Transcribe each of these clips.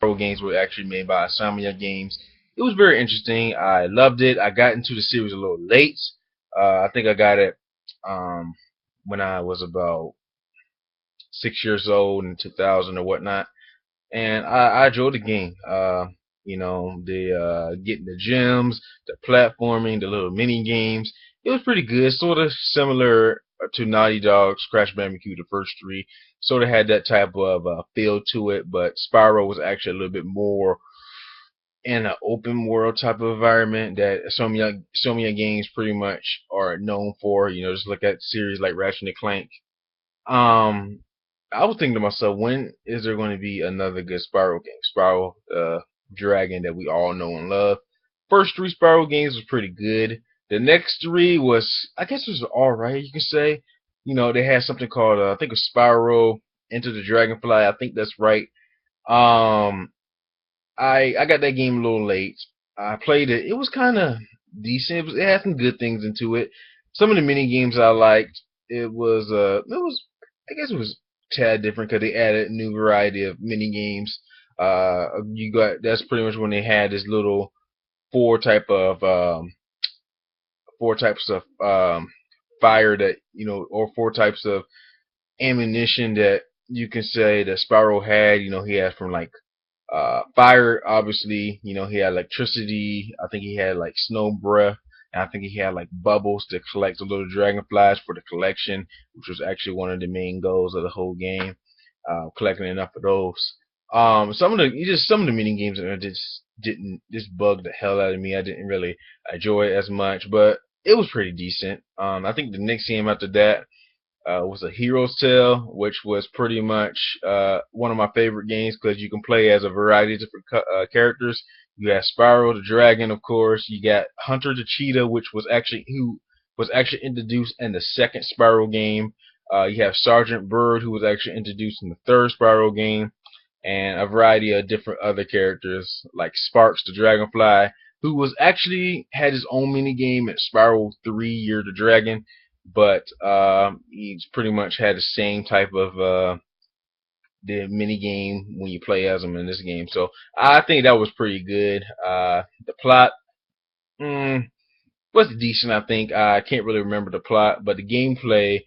games were actually made by Insomniac Games. It was very interesting. I loved it. I got into the series a little late. I think I got it um, when I was about 6 years old in 2000 or whatnot, and I enjoyed the game. The getting the gems, the platforming, the little mini games. It was pretty good. Sort of similar to Naughty Dog's Crash Bandicoot, the first three. Sort of had that type of feel to it, but Spyro was actually a little bit more in an open world type of environment that so many games pretty much are known for. Just look at series like Ratchet and Clank. Um, I was thinking to myself, when is there going to be another good Spyro game? Spyro Dragon that we all know and love. First three Spyro games was pretty good. The next three was, I guess, it was all right. You can say, they had something called, I think it was Spyro Into the Dragonfly. I think that's right. Um, I got that game a little late. I played it. It was kind of decent. It had some good things into it. Some of the mini games I liked. I guess it was tad different because they added a new variety of mini games. You got that's pretty much when they had this little four type of four types of fire that or four types of ammunition that you can say that Spyro had. He had from like fire, obviously. He had electricity. I think he had like snow breath. And I think he had like bubbles to collect the little dragonflies for the collection, which was actually one of the main goals of the whole game. Collecting enough of those. Some of the mini games just didn't just bug the hell out of me. I didn't really enjoy it as much, but it was pretty decent. I think the next game after that was A Hero's Tale, which was pretty much one of my favorite games because you can play as a variety of different characters. You have Spyro the Dragon, of course. You got Hunter the Cheetah, who was actually introduced in the second Spyro game. You have Sergeant Bird, who was actually introduced in the third Spyro game, and a variety of different other characters like Sparks the Dragonfly, who was actually had his own mini game at Spyro 3 Year the Dragon, but he's pretty much had the same type of the mini game when you play as him in this game. So I think that was pretty good. The plot was decent. I think I can't really remember the plot, but the gameplay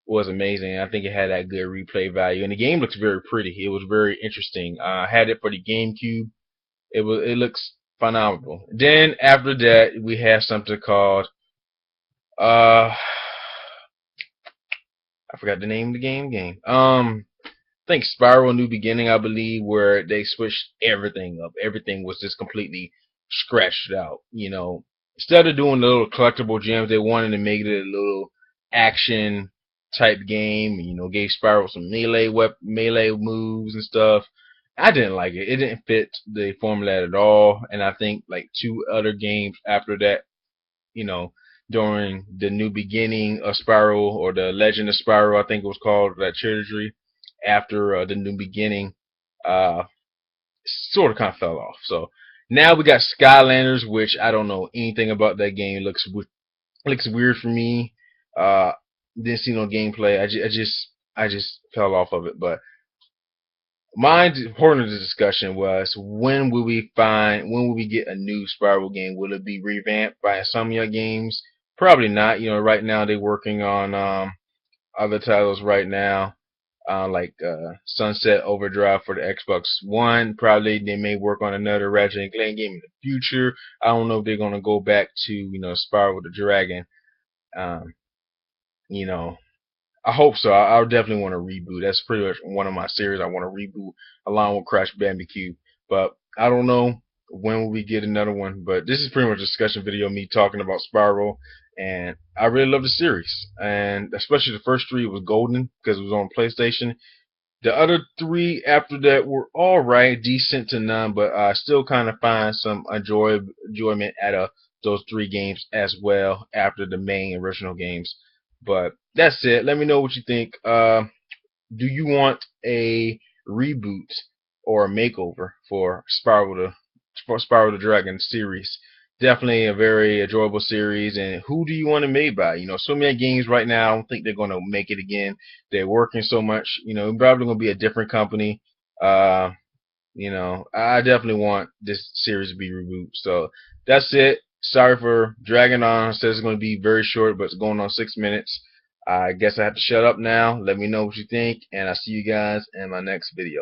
was amazing. I think it had that good replay value, and the game looks very pretty. It was very interesting. I had it for the GameCube. It looks phenomenal. Then after that, we have something called uh I forgot the name of the I think Spyro New Beginning, I believe, where they switched everything up. Everything was just completely scratched out. Instead of doing the little collectible gems, they wanted to make it a little action type game. Gave Spyro some melee moves and stuff. I didn't like it. It didn't fit the formula at all. And I think like two other games after that, you know, during the New Beginning of Spyro or the Legend of Spyro, I think it was called, that trilogy after the New Beginning, uh, sort of kind of fell off. So now we got Skylanders, which I don't know anything about that game. Looks weird for me. Uh, didn't see no gameplay. I just fell off of it. But my point of the discussion was, when will we get a new Spyro game? Will it be revamped by Insomnia Games? Probably not. Right now they're working on other titles right now, like Sunset Overdrive for the Xbox One. Probably they may work on another Ratchet and Clank game in the future. I don't know if they're gonna go back to Spyro the Dragon. Um, you know, I hope so. I definitely want to reboot. That's pretty much one of my series I want to reboot along with Crash Bandicoot. But I don't know when will we get another one. But this is pretty much a discussion video of me talking about Spyro, and I really love the series, and especially the first three was golden because it was on PlayStation. The other three after that were all right, decent to none, but I still kind of find some enjoyment out of those three games as well after the main original games. But that's it. Let me know what you think. Do you want a reboot or a makeover for Spyro the Dragon series? Definitely a very enjoyable series. And who do you want it made by? So many games right now. I don't think they're going to make it again. They're working so much. Probably going to be a different company. Uh, You know, I definitely want this series to be rebooted. So that's it. Sorry for dragging on. It says it's going to be very short, but it's going on 6 minutes. I guess I have to shut up now. Let me know what you think, and I'll see you guys in my next video.